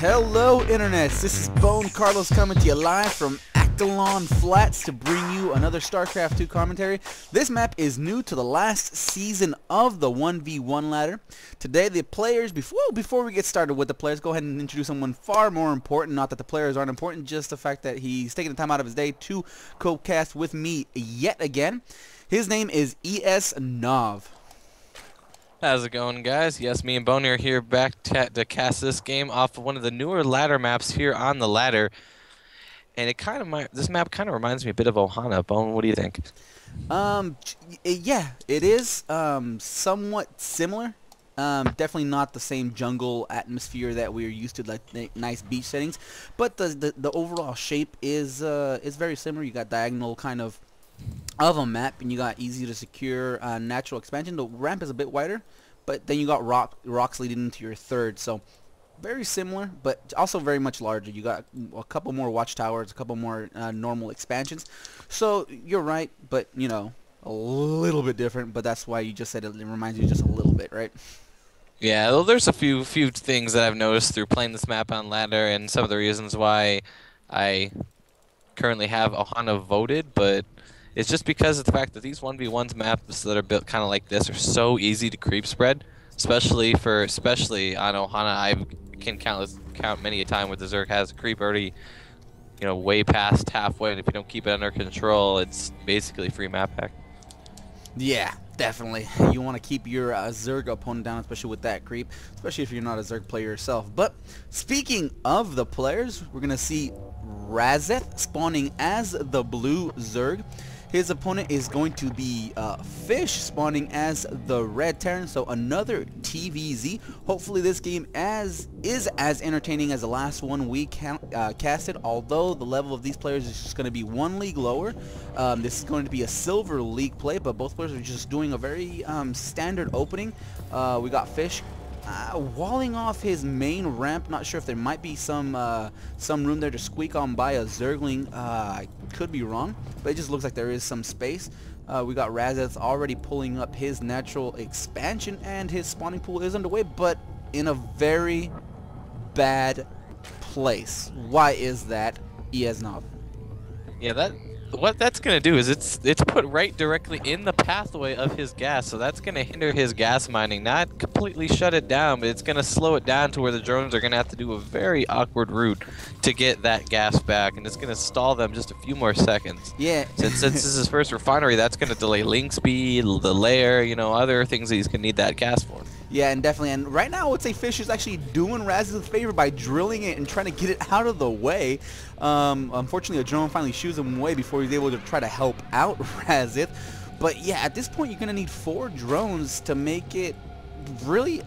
Hello internets, this is BoneCarlos coming to you live from Actalon Flats to bring you another StarCraft 2 commentary. This map is new to the last season of the 1v1 ladder. Today the players, before we get started with the players, go ahead and introduce someone far more important. Not that the players aren't important, just the fact that he's taking the time out of his day to co-cast with me yet again. His name is ES Nav. How's it going, guys? Yes, me and Boney are here back to cast this game off of one of the newer ladder maps here on the ladder, and this map kind of reminds me a bit of Ohana. Bone, what do you think? Yeah, it is somewhat similar. Definitely not the same jungle atmosphere that we're used to, like nice beach settings, but the overall shape is very similar. You got diagonal kind of a map, and you got easy to secure natural expansion. The ramp is a bit wider, but then you got rocks leading into your third, so very similar, but also very much larger. You got a couple more watchtowers, a couple more normal expansions. So you're right, but you know, a little bit different. But that's why you just said it reminds you just a little bit, right? Yeah, well, there's a few things that I've noticed through playing this map on ladder, and some of the reasons why I currently have Ohana voted, but it's just because of the fact that these 1v1s maps that are built kind of like this are so easy to creep spread, especially on Ohana. I can count many a time where the Zerg has a creep already, you know, way past halfway, and if you don't keep it under control, it's basically free map hack. Yeah, definitely. You want to keep your Zerg opponent down, especially with that creep, especially if you're not a Zerg player yourself. But speaking of the players, we're going to see Razeth spawning as the blue Zerg. His opponent is going to be Fish spawning as the red Terran, so another TVZ. Hopefully this game is as entertaining as the last one we casted, although the level of these players is just going to be one league lower. This is going to be a silver league play, but both players are just doing a very standard opening. We got Fish walling off his main ramp. Not sure if there might be some room there to squeak on by a Zergling. I could be wrong, but it just looks like there is some space. We got Razeth already pulling up his natural expansion, and his spawning pool is underway, but in a very bad place. Why is that, ESNOV? Yeah, what that's gonna do is it's put right directly in the pathway of his gas, so that's gonna hinder his gas mining. Not completely shut it down, but it's gonna slow it down to where the drones are gonna have to do a very awkward route to get that gas back, and it's gonna stall them just a few more seconds. Yeah. Since this is his first refinery, that's gonna delay link speed, the layer, you know, other things that he's gonna need that gas for. Yeah, and definitely, and right now I would say Fish is actually doing Razeth a favor by drilling it and trying to get it out of the way. Unfortunately, a drone finally shoos him away before he's able to try to help out Razeth. But yeah, at this point, you're going to need 4 drones to make it really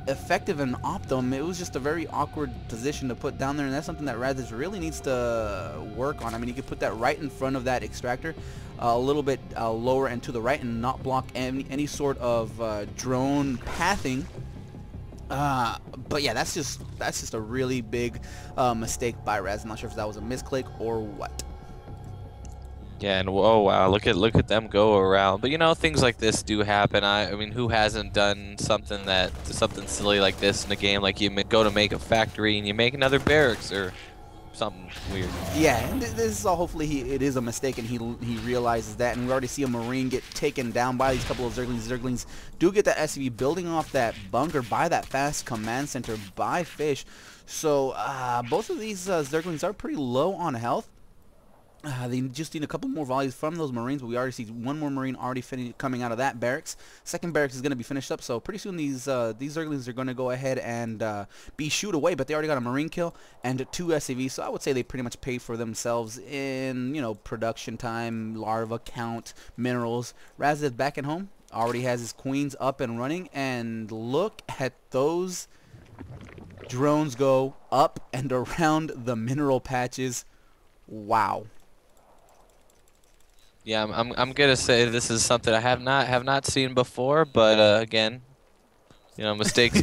effective and optimum. It was just a very awkward position to put down there, and that's something that Razeth really needs to work on. I mean, you could put that right in front of that extractor, a little bit lower and to the right, and not block any sort of drone pathing. But yeah, that's just a really big mistake by Razeth. I'm not sure if that was a misclick or what. Yeah, and oh wow, look at them go around. But you know, things like this do happen. I mean, who hasn't done something silly like this in a game? Like you go to make a factory and you make another barracks or something weird. Yeah, and this is all, hopefully it is a mistake and he realizes that, and we already see a Marine get taken down by these couple of Zerglings. Zerglings do get that SCV building off that bunker by that fast command center by Fish. So both of these Zerglings are pretty low on health. They just need a couple more volleys from those Marines, but we already see one more Marine already coming out of that barracks. Second barracks is going to be finished up, so pretty soon these Zerglings are going to go ahead and be shooed away, but they already got a Marine kill and 2 SCVs, so I would say they pretty much pay for themselves in, you know, production time, larva count, minerals. Razeth back at home already has his queens up and running, and look at those drones go up and around the mineral patches. Wow. Yeah, I'm gonna say this is something I have not seen before, but again, you know, mistakes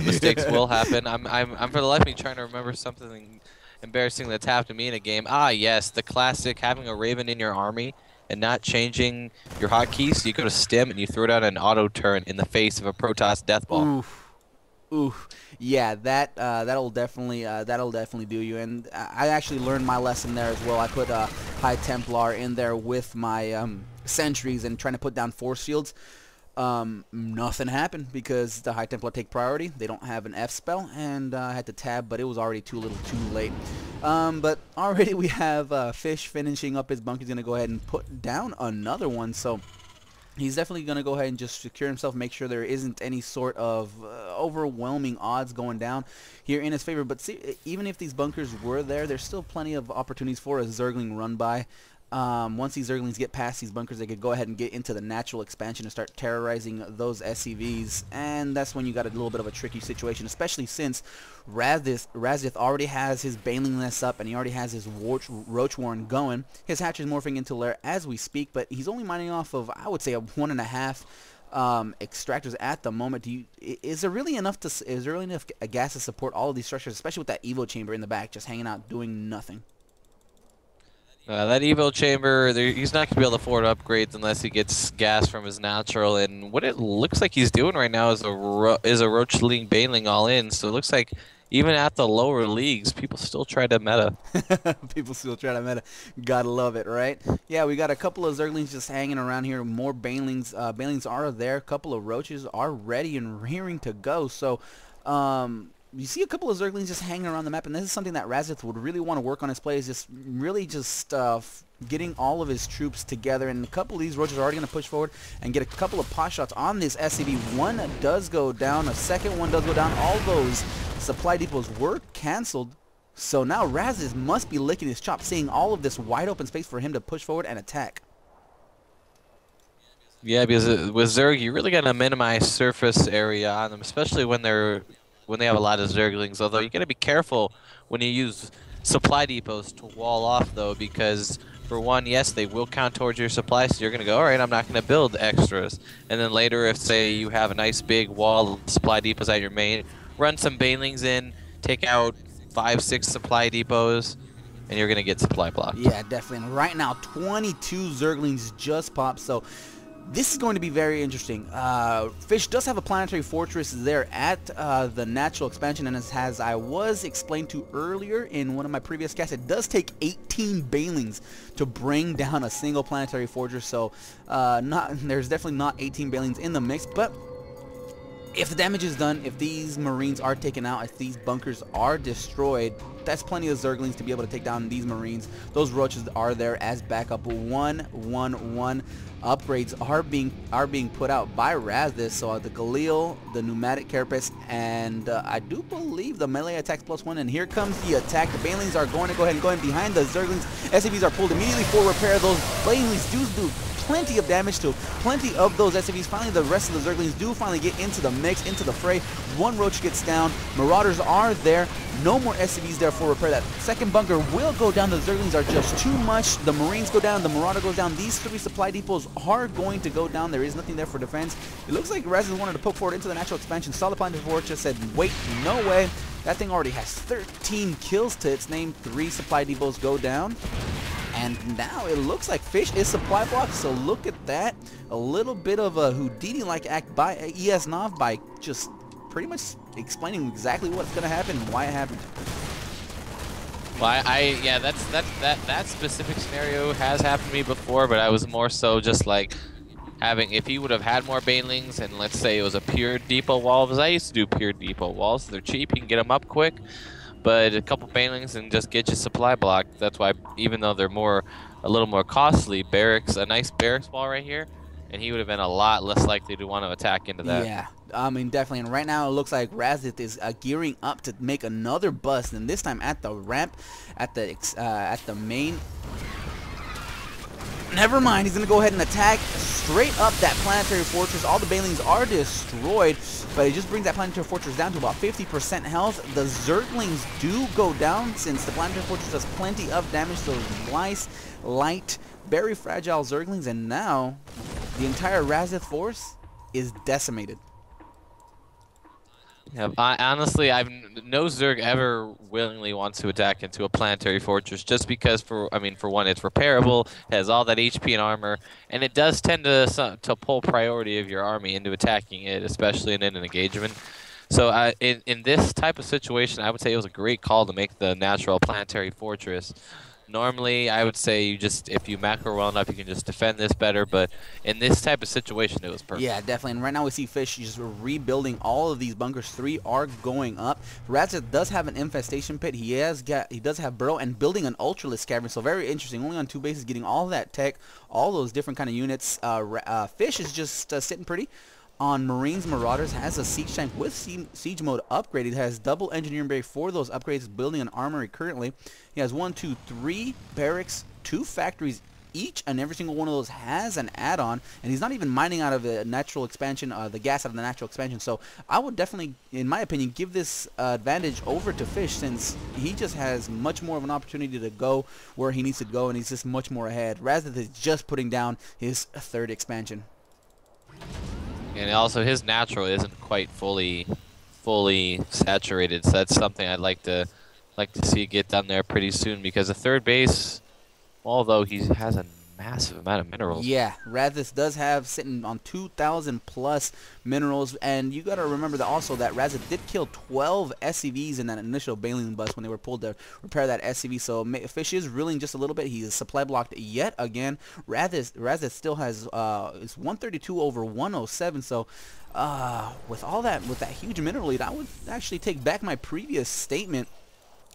will happen. I'm for the life of me trying to remember something embarrassing that's happened to me in a game. Ah, yes, the classic having a Raven in your army and not changing your hotkeys. So you go to stim and you throw down an auto turn in the face of a Protoss death ball. Oof. Ooh, yeah, that'll definitely do you. And I actually learned my lesson there as well. I put High Templar in there with my sentries and trying to put down force fields. Nothing happened because the High Templar take priority. They don't have an F spell, and I had to tab, but it was already too little, too late. But already we have Fish finishing up his bunk. He's gonna go ahead and put down another one. So he's definitely going to go ahead and just secure himself, make sure there isn't any sort of overwhelming odds going down here in his favor. But see, even if these bunkers were there, there's still plenty of opportunities for a Zergling run by. Once these Zerglings get past these bunkers, they could go ahead and get into the natural expansion and start terrorizing those SCVs, and that's when you got a little bit of a tricky situation, especially since Razeth already has his Baneling nest up and he already has his Roach Warren going. His hatch is morphing into lair as we speak, but he's only mining off of, I would say, a 1.5 extractors at the moment. Is there really enough gas to support all of these structures, especially with that Evo chamber in the back just hanging out doing nothing? That Evo chamber, he's not going to be able to afford upgrades unless he gets gas from his natural. And what it looks like he's doing right now is a Roachling Baneling all in. So it looks like even at the lower leagues, people still try to meta. People still try to meta. Gotta love it, right? Yeah, we got a couple of Zerglings just hanging around here. More Banelings. Banelings are there. A couple of Roaches are ready and rearing to go. So, you see a couple of Zerglings just hanging around the map, and this is something that Razeth would really want to work on his play, is just really just getting all of his troops together. And a couple of these Roaches are already going to push forward and get a couple of pot shots on this SCV. One does go down, a second one does go down. All those supply depots were canceled. So now Razeth must be licking his chops, seeing all of this wide open space for him to push forward and attack. Yeah, because with Zerg, you really got to minimize surface area on them, especially when they have a lot of Zerglings. Although you got to be careful when you use supply depots to wall off, though, because for one, yes, they will count towards your supply, so you're going to go, all right, I'm not going to build extras. And then later, if, say, you have a nice big wall of supply depots at your main, run some Banelings in, take out 5, 6 supply depots, and you're going to get supply blocked. Yeah, definitely. And right now, 22 Zerglings just popped, so this is going to be very interesting. Fish does have a planetary fortress there at the natural expansion, and as I was explained to earlier in one of my previous casts, it does take 18 Banelings to bring down a single planetary fortress. So there's definitely not 18 Banelings in the mix, but if the damage is done, if these Marines are taken out, if these bunkers are destroyed, that's plenty of Zerglings to be able to take down these Marines. Those Roaches are there as backup. 1-1-1 upgrades are being put out by Razeth. So the Galil, the Pneumatic Carapace, and I do believe the melee attacks +1. And here comes the attack. The Banelings are going to go ahead and go in behind the Zerglings. SCVs are pulled immediately for repair. Those Banelings do plenty of damage to plenty of those SCVs. Finally, the rest of the Zerglings do finally get into the mix, into the fray. One Roach gets down. Marauders are there. No more SCVs there for repair. That second bunker will go down. The Zerglings are just too much. The Marines go down. The Marauder goes down. These 3 supply depots are going to go down. There is nothing there for defense. It looks like Razeth wanted to poke forward into the natural expansion. Saw the planetary fortress, said, wait, no way. That thing already has 13 kills to its name. 3 supply depots go down. And now it looks like Fish is supply blocked, so look at that. A little bit of a Houdini-like act by ES9 by just pretty much explaining exactly what's going to happen and why it happened. Well, yeah, that specific scenario has happened to me before, but I was more so just like if he would have had more Banelings, and let's say it was a pure depot wall, because I used to do pure depot walls. They're cheap, you can get them up quick. But a couple Banelings and just get your supply blocked. That's why, even though they're a little more costly, a nice barracks wall right here, and he would have been a lot less likely to want to attack into that. Yeah, I mean, definitely. And right now it looks like Razeth is gearing up to make another bust, and this time at the ramp, at the main. Never mind, he's going to go ahead and attack straight up that planetary fortress. All the Banelings are destroyed, but it just brings that planetary fortress down to about 50% health. The Zerglings do go down since the planetary fortress does plenty of damage to those nice, light, very fragile Zerglings, and now the entire Razeth force is decimated. Yeah, honestly, no Zerg ever willingly wants to attack into a planetary fortress, just because for one, it's repairable, has all that HP and armor, and it does tend to pull priority of your army into attacking it, especially in an engagement. So in this type of situation, I would say it was a great call to make the natural planetary fortress. Normally, I would say you just, if you macro well enough, you can just defend this better. But in this type of situation, it was Yeah, perfect. definitely. And right now we see Fish just rebuilding all of these bunkers. 3 are going up. Razeth does have an infestation pit. He does have burrow and building an ultralisk cavern. So very interesting. Only on 2 bases, getting all that tech, all those different kind of units. Fish is just sitting pretty on Marines Marauders, has a siege tank with siege mode upgraded, has double engineering bay for those upgrades, building an armory currently. He has 1, 2, 3 barracks, 2 factories. Each and every single one of those has an add-on, and he's not even mining out of the natural expansion, the gas out of the natural expansion. So I would definitely, in my opinion, give this advantage over to Fish, since he just has much more of an opportunity to go where he needs to go, and he's just much more ahead. Razeth is just putting down his 3rd expansion. And also, his natural isn't quite fully saturated. So that's something I'd like to see get done there pretty soon, because the third base, although he has a massive amount of minerals. Yeah, Razeth does have sitting on 2,000 plus minerals, and you got to remember that also that Razeth did kill 12 SCVs in that initial Baleen bus when they were pulled to repair that SCV. So Fish is reeling just a little bit. He is supply blocked yet again. Razeth still has it's 132 over 107. So with that huge mineral lead, I would actually take back my previous statement.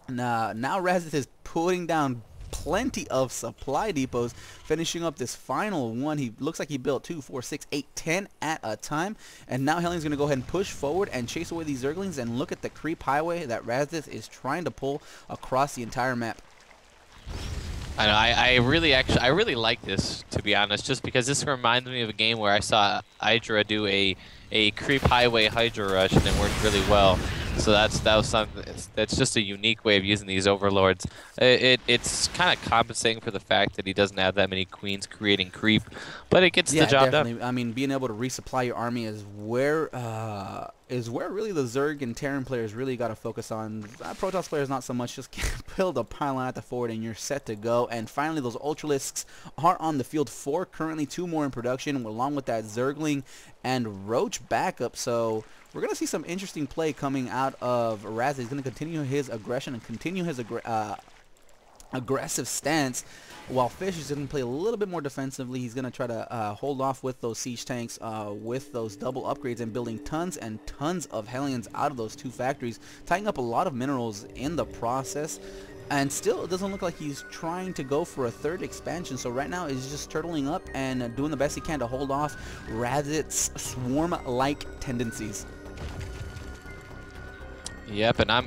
Now Razeth is putting down plenty of supply depots, finishing up this final one. He looks like he built 2, 4, 6, 8, 10 at a time, and now Hellion's gonna go ahead and push forward and chase away these Zerglings. And look at the creep highway that Razeth is trying to pull across the entire map. I know. I really like this, to be honest, just because this reminds me of a game where I saw Hydra do a creep highway Hydra rush, and it worked really well. So that was something that's just a unique way of using these overlords. It's kind of compensating for the fact that he doesn't have that many queens creating creep, but it gets the job definitely. done. I mean, being able to resupply your army is where really the Zerg and Terran players really got to focus on. Protoss players not so much. Just build a pylon at the forward and you're set to go. And finally, those Ultralisks are on the field. 4 currently, 2 more in production, along with that Zergling and Roach backup. So we're going to see some interesting play coming out of Razeth. He's going to continue his aggression and continue his aggressive stance, while Fish is going to play a little bit more defensively. He's going to try to hold off with those siege tanks, with those double upgrades, and building tons and tons of Hellions out of those 2 factories, tying up a lot of minerals in the process. And still, it doesn't look like he's trying to go for a 3rd expansion. So right now, he's just turtling up and doing the best he can to hold off Razeth's swarm-like tendencies. Yep, and I'm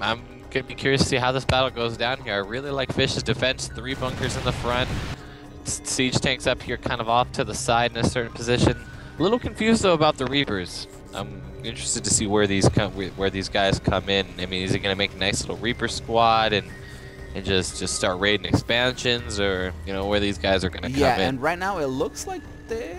gonna be curious to see how this battle goes down here. I really like Fish's defense. 3 bunkers in the front, siege tanks up here, kind of off to the side in a certain position. A little confused though about the Reapers. I'm interested to see where these guys come in. I mean, is he gonna make a nice little Reaper squad and just start raiding expansions, or where these guys are gonna come in? Yeah, and right now it looks like there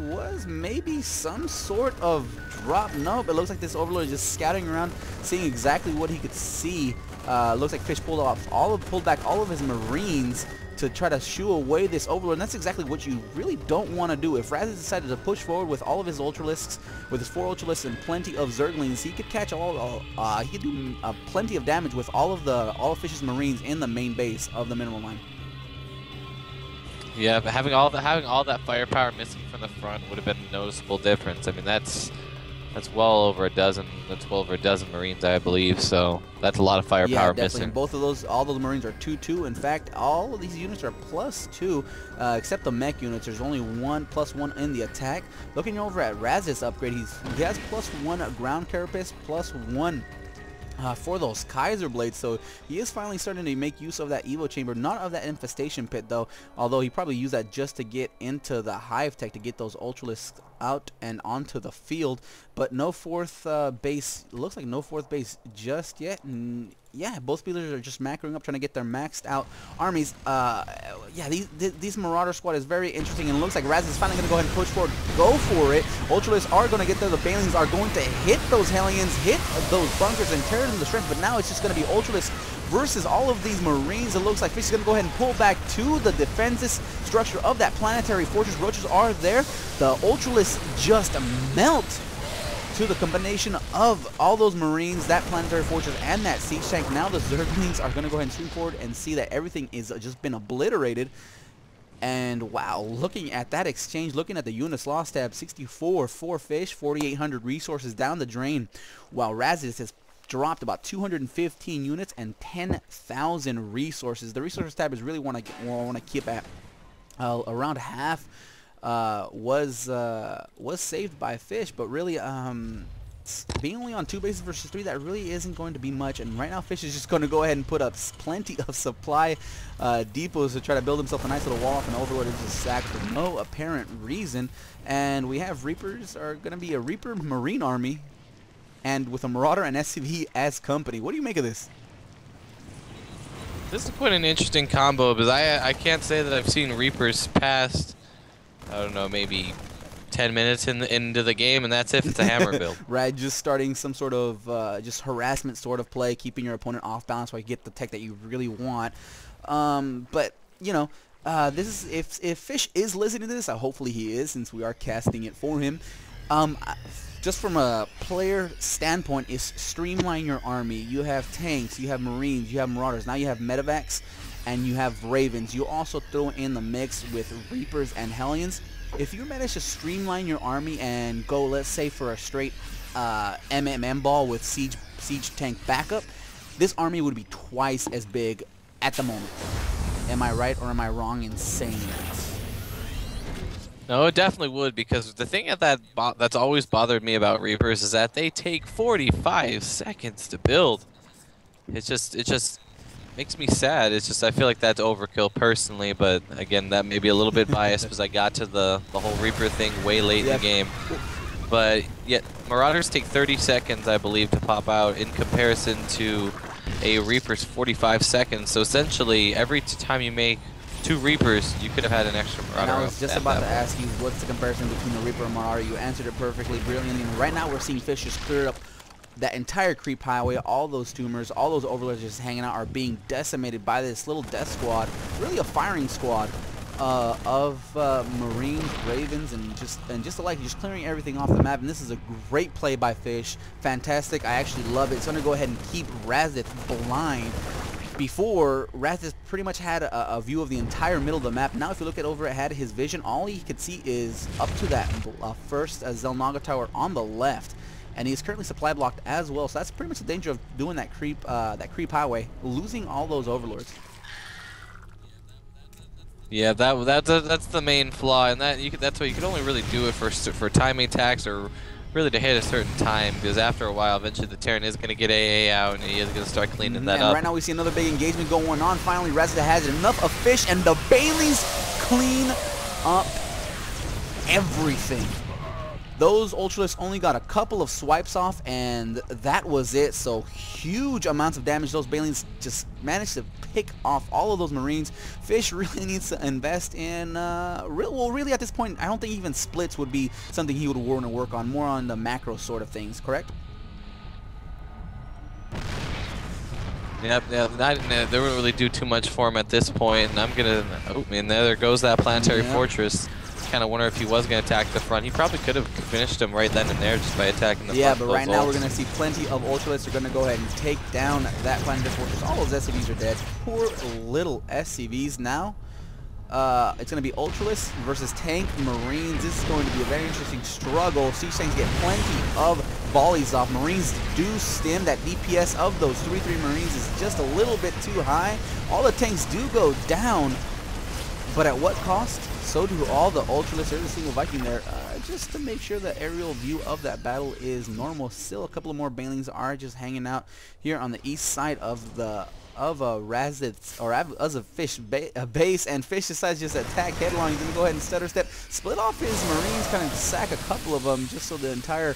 was maybe some sort of drop. Nope, it looks like this Overlord is just scouting around, seeing exactly what he could see. Looks like Fish pulled back all of his Marines to try to shoo away this Overlord, and that's exactly what you really don't want to do. If Razeth decided to push forward with all of his Ultralisks, with his 4 Ultralisks and plenty of Zerglings, he could catch he could do plenty of damage with all of Fish's Marines in the main base of the mineral line. Yeah, but having all that firepower missing from the front would have been a noticeable difference. I mean, that's well over a dozen. That's well over a dozen Marines, I believe. So that's a lot of firepower missing. Both of those, all those Marines are 2/2. In fact, all of these units are +2, except the mech units. There's only +1 in the attack. Looking over at Razeth's upgrade, he has +1 ground carapace, +1. For those Kaiser blades, so he is finally starting to make use of that Evo chamber, not of that infestation pit though, although he probably used that just to get into the hive tech to get those Ultralisks out and onto the field. But no 4th base, looks like no 4th base just yet. And yeah, both speeders are just macroing up, trying to get their maxed out armies. Yeah, these Marauder squad is very interesting, and it looks like Razeth is finally going to go ahead and push forward, go for it. Ultralisks are going to get there. The Banelings are going to hit those Hellions, hit those bunkers, and tear them to shreds. But now it's just going to be Ultralisks versus all of these Marines. It looks like Fish is going to go ahead and pull back to the defenses structure of that planetary fortress. Roaches are there. The Ultralisks just melt to the combination of all those Marines, that Planetary Fortress, and that Siege Tank. Now the Zerglings are going to go ahead and stream forward and see that everything is just been obliterated. And wow, looking at that exchange, looking at the units lost tab, 64 for Fish, 4,800 resources down the drain, while Razeth has dropped about 215 units and 10,000 resources. The resources tab is really want to keep at around half. Was saved by Fish, but really being only on 2 bases versus 3, that really isn't going to be much. And right now Fish is just going to go ahead and put up plenty of supply depots to try to build himself a nice little wall off an Overlord is just sacked for no apparent reason. And we have Reapers are going to be a Reaper Marine army, and with a Marauder and SCV as company. What do you make of this? This is quite an interesting combo, because I can't say that I've seen Reapers past, I don't know, maybe 10 minutes into the game, and that's if it's a hammer build. Right, just starting some sort of just harassment sort of play, keeping your opponent off balance while you get the tech that you really want. But, you know, this is if Fish is listening to this, hopefully he is, since we are casting it for him. Just from a player standpoint, is streamline your army. You have tanks, you have Marines, you have Marauders, now you have Medevacs, and you have Ravens. You also throw in the mix with Reapers and Hellions. If you manage to streamline your army and go, let's say, for a straight MMM ball with siege tank backup, this army would be twice as big at the moment. Am I right or am I wrong in saying that? No, it definitely would, because the thing that's always bothered me about Reapers is that they take 45 seconds to build. It just makes me sad. It's just, I feel like that's overkill personally, but again, that may be a little bit biased because I got to the whole Reaper thing way late in the game. But yet, Marauders take 30 seconds, I believe, to pop out in comparison to a Reaper's 45 seconds. So essentially, every time you make 2 Reapers, you could have had an extra Marauder. And I was just about to ask you, what's the comparison between a Reaper and Marauder? You answered it perfectly, brilliantly. And right now, we're seeing Fish just clear up that entire creep highway. All those tumors, all those overlords just hanging out are being decimated by this little death squad. Really a firing squad of Marines, Ravens, and just alike, just clearing everything off the map. And this is a great play by Fish. Fantastic. I actually love it. It's going to go ahead and keep Razeth blind. Before, Razeth pretty much had a view of the entire middle of the map. Now if you look at over ahead, his vision, all he could see is up to that first Zelnaga tower on the left. And he's currently supply blocked as well. So that's pretty much the danger of doing that creep highway, losing all those overlords. Yeah, that's the main flaw, and that's why you can only really do it for timing attacks or really to hit a certain time, because after a while, eventually the Terran is going to get AA out and he is going to start cleaning that up. Right now we see another big engagement going on. Finally, Razeth has enough of Fish, and the Baileys clean up everything. Those Ultralists only got a couple of swipes off, and that was it. So huge amounts of damage. Those Baileys just managed to pick off all of those Marines. Fish really needs to invest in, really at this point, I don't think even splits would be something he would want to work on. More on the macro sort of things, correct? Yep, they wouldn't really do too much for him at this point, and I'm gonna, oh man, there goes that Planetary Fortress. Kind of wonder if he was going to attack the front. He probably could have finished him right then and there just by attacking the front. Yeah, but right now we're going to see plenty of Ultralists are going to go ahead and take down that Planetary Fortress. All those SCVs are dead. Poor little SCVs now. It's going to be Ultralists versus Tank Marines. This is going to be a very interesting struggle. Siege Tanks get plenty of volleys off. Marines do stem. That DPS of those 3-3 Marines is just a little bit too high. All the tanks do go down, but at what cost? So do all the Ultralists. There's a single Viking there, just to make sure the aerial view of that battle is normal. Still, a couple of more Banelings are just hanging out here on the east side of Razeth, or as a Fish base, and Fish decides to just attack headlong. He's gonna go ahead and stutter step, split off his Marines, kind of sack a couple of them, just so the entire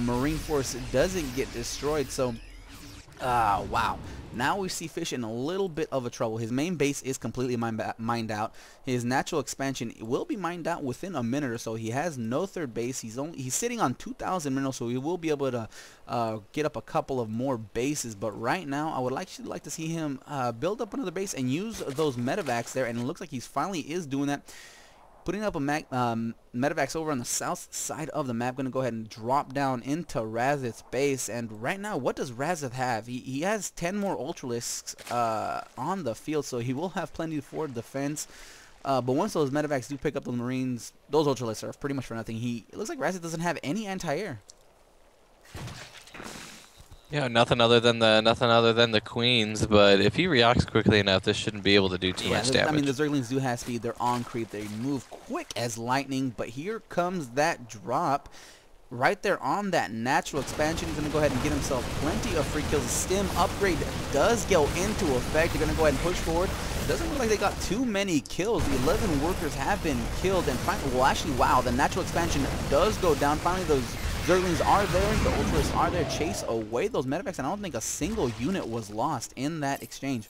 Marine force doesn't get destroyed. So, wow. Now we see Fish in a little bit of a trouble. His main base is completely mined out. His natural expansion will be mined out within a minute or so. He has no third base. He's sitting on 2,000 minerals, so he will be able to get up a couple of more bases. But right now, I would like to see him build up another base and use those medevacs there. And it looks like he finally is doing that. putting up a medevacs over on the south side of the map. Going to go ahead and drop down into Razeth's base. And right now, what does Razeth have? He has 10 more Ultralisks on the field, so he will have plenty for defense. But once those medevacs do pick up the Marines, those Ultralisks are pretty much for nothing. It looks like Razeth doesn't have any anti-air. Yeah, nothing other than the queens, but if he reacts quickly enough, this shouldn't be able to do too much damage. I mean, the Zerglings do have speed. They're on creep. They move quick as lightning, but here comes that drop. Right there on that natural expansion, he's going to go ahead and get himself plenty of free kills. The stim upgrade does go into effect. They're going to go ahead and push forward. It doesn't look like they got too many kills. The 11 workers have been killed, and finally, well, actually, wow, the natural expansion does go down. Finally, those Zerglings are there, the Ultras are there, chase away those medevacs, and I don't think a single unit was lost in that exchange.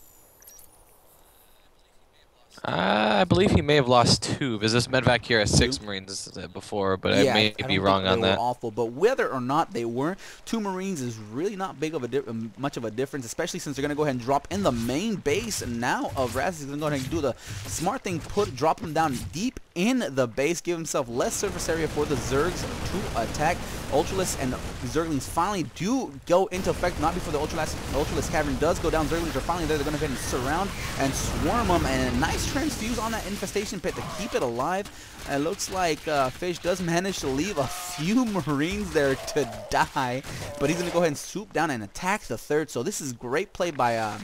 I believe he may have lost 2, because this medevac here has 6 Marines before, but I may be wrong on that. Awful, but whether or not they were, 2 Marines is really not big of much of a difference, especially since they're going to go ahead and drop in the main base now of Razeth. He's going to go ahead and do the smart thing, drop him down deep in the base, give himself less surface area for the Zergs to attack. Ultralisk and Zerglings finally do go into effect, not before the Ultralisk Cavern does go down. Zerglings are finally there. They're going to go ahead and surround and swarm them, and a nice transfuse on that infestation pit to keep it alive. It looks like Fish does manage to leave a few Marines there to die, but he's going to go ahead and swoop down and attack the third. So this is great play by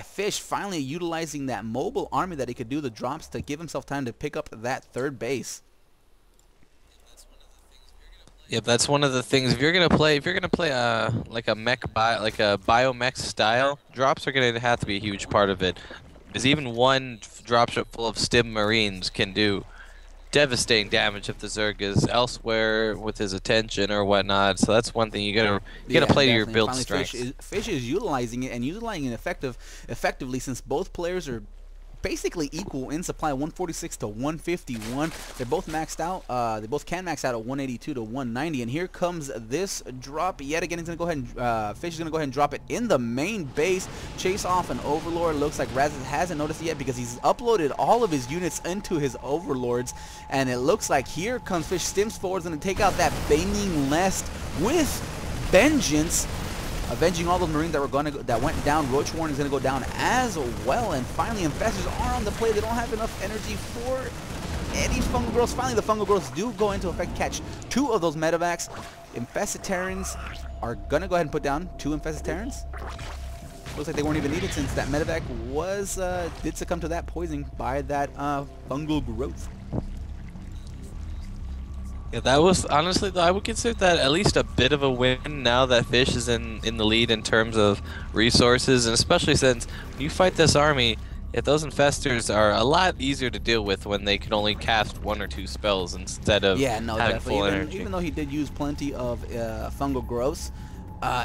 Fish, finally utilizing that mobile army that he could do the drops to give himself time to pick up that third base. Yep, that's one of the things. If you're gonna play like a biomech style, drops are gonna have to be a huge part of it. Because even one dropship full of stim Marines can do devastating damage if the Zerg is elsewhere with his attention or whatnot. So that's one thing you gotta play to your build strengths. Fish is utilizing it and utilizing it effectively, since both players are basically equal in supply, 146 to 151. They're both maxed out. They both can max out at 182 to 190. And here comes this drop yet again. He's gonna go ahead and Fish is gonna go ahead and drop it in the main base, chase off an Overlord. Looks like Razeth hasn't noticed it yet because he's uploaded all of his units into his Overlords, and it looks like here comes Fish. Stims forward, gonna take out that Banging Lest with vengeance, avenging all those Marines that went down. Roach Warren is going to go down as well. And finally, Infestors are on the play. They don't have enough energy for any Fungal Growths. Finally, the Fungal Growths do go into effect, catch 2 of those medevacs. Infested Terrans are going to go ahead and put down 2 Infested Terrans. Looks like they weren't even needed, since that medevac did succumb to that poisoning by that Fungal Growth. Yeah, that was honestly, I would consider that at least a bit of a win now that Fish is in the lead in terms of resources, and especially since when you fight this army, if those infestors are a lot easier to deal with when they can only cast 1 or 2 spells instead of having full energy. Even though he did use plenty of fungal growths,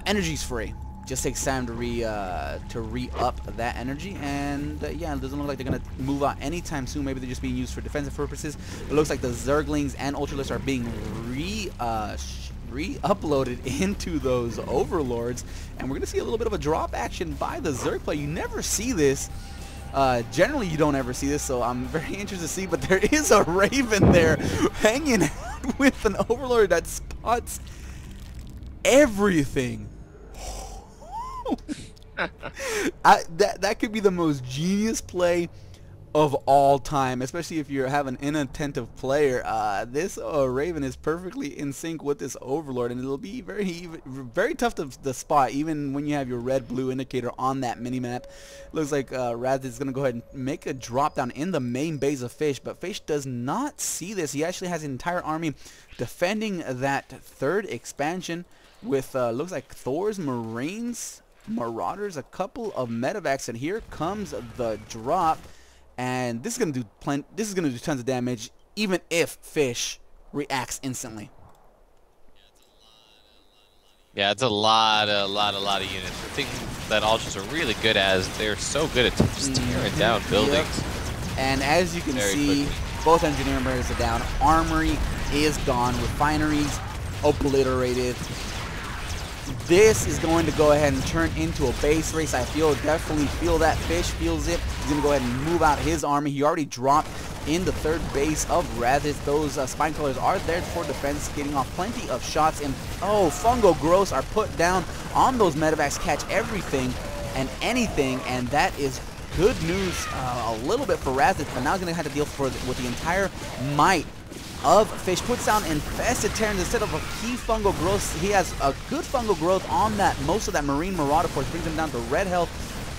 energy's free. Just takes time to re-up that energy, and yeah, it doesn't look like they're gonna move out anytime soon. Maybe they're just being used for defensive purposes. It looks like the Zerglings and Ultralisks are being re-uploaded into those Overlords, and we're gonna see a little bit of a drop action by the Zerg play. You never see this. Generally, you don't ever see this, so I'm very interested to see. But there is a Raven there hanging out with an Overlord that spots everything. That could be the most genius play of all time, especially if you have an inattentive player. This Raven is perfectly in sync with this Overlord, and it'll be very tough to spot, even when you have your red-blue indicator on that minimap. Looks like Razeth is going to go ahead and make a drop down in the main base of Fish, but Fish does not see this. He actually has an entire army defending that third expansion with looks like Thor's Marines, Marauders, a couple of medevacs, and here comes the drop, and this is gonna do tons of damage, even if Fish reacts instantly. Yeah, it's a lot of units. The thing that Ultras are really good at is they're so good at just tearing down buildings. Yep. And as you can see, both engineering barriers are down. Armory is gone. Refineries obliterated. This is going to go ahead and turn into a base race. I definitely feel that. Fish feels it. He's going to go ahead and move out his army. He already dropped in the third base of Razeth. Those spine colors are there for defense, getting off plenty of shots. And oh, Fungo Gross are put down on those medevacs, catch everything and anything, and that is good news a little bit for Razeth, but now he's going to have to deal with the entire might of Fish. Puts down Infested Terrans instead of a key Fungal Growth. He has a good Fungal Growth on that, most of that Marine Marauder Force, brings him down to red health.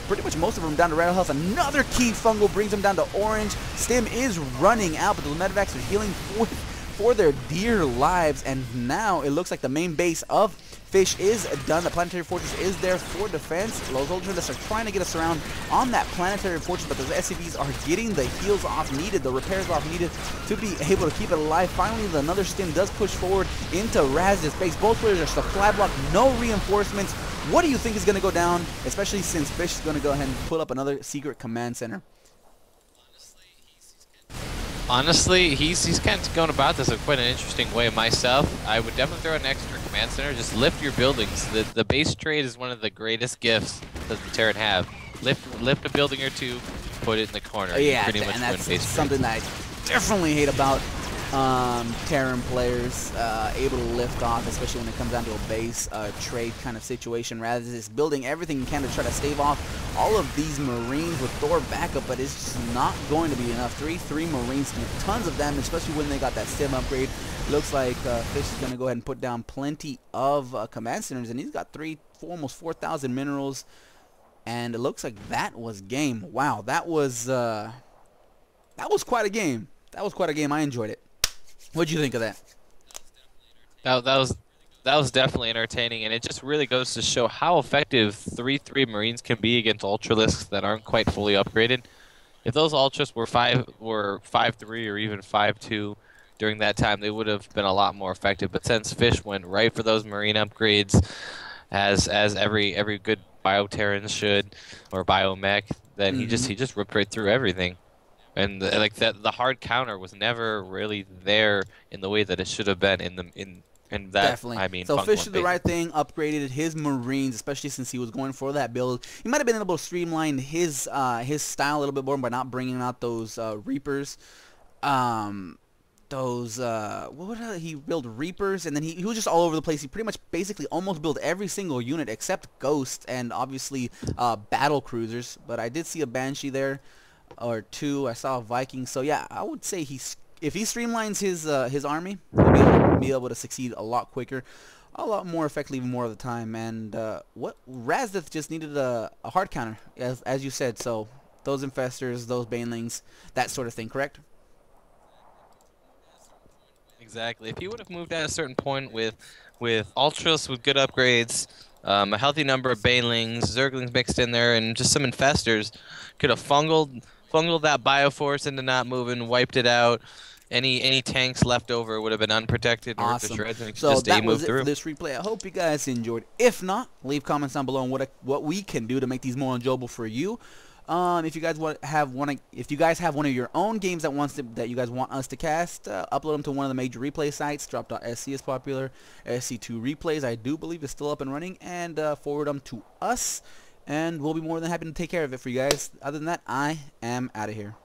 Pretty much most of them down to red health. Another key Fungal brings him down to orange. Stim is running out, but the medevacs are healing for their dear lives, and now it looks like the main base of Fish is done. The Planetary Fortress is there for defense. Those Ultralists are trying to get us around on that Planetary Fortress, but those SCVs are getting the heals off needed, the repairs off needed to be able to keep it alive. Finally, another Stim does push forward into Razeth's base. Both players are supply block, no reinforcements. What do you think is going to go down, especially since Fish is going to go ahead and pull up another secret command center? Honestly, he's kind of going about this in quite an interesting way. Myself, I would definitely throw an extra command center. Just lift your buildings. The base trade is one of the greatest gifts that the Terran have. Lift a building or two, put it in the corner. Yeah, pretty much and that's win base something that I definitely hate about Terran players, able to lift off, especially when it comes down to a base trade kind of situation, rather than just building everything you can to try to stave off all of these Marines with Thor backup, but it's just not going to be enough. 3 Marines do tons of damage, especially when they got that Stim upgrade. Looks like Fish is going to go ahead and put down plenty of command centers, and he's got almost 4,000 minerals, and it looks like that was game. Wow, that was quite a game. That was quite a game. I enjoyed it. What'd you think of that? That was definitely entertaining, and it just really goes to show how effective 3/3 Marines can be against Ultralisks that aren't quite fully upgraded. If those Ultras were 5/3 or even 5/2 during that time, they would have been a lot more effective. But since Fish went right for those Marine upgrades, as every good Bioterran should, or Biomech, then he just ripped right through everything. And the hard counter was never really there in the way that it should have been in that. Definitely. I mean, so Fish did the right thing, upgraded his Marines, especially since he was going for that build. He might have been able to streamline his style a little bit more by not bringing out those Reapers. He built Reapers, and then he was just all over the place. He pretty much basically almost built every single unit except Ghost and obviously battle cruisers. But I did see a Banshee there, or 2. I saw a Viking. So yeah, I would say if he streamlines his army, he'll be able to succeed a lot quicker, a lot more effectively, more of the time. And what Razeth just needed a hard counter, as you said. So those Infestors, those Banelings, that sort of thing, correct? Exactly. If he would have moved at a certain point with Ultras with good upgrades, a healthy number of Banelings, Zerglings mixed in there, and just some Infestors, could have fungled that Bioforce into not moving, wiped it out. Any tanks left over would have been unprotected. Awesome. So that was it for this replay. I hope you guys enjoyed. If not, leave comments down below on what we can do to make these more enjoyable for you. If you guys have one of your own games that you guys want us to cast, upload them to one of the major replay sites. Drop.sc is popular. SC2 Replays, I do believe, is still up and running, and forward them to us, and we'll be more than happy to take care of it for you guys. Other than that, I am out of here.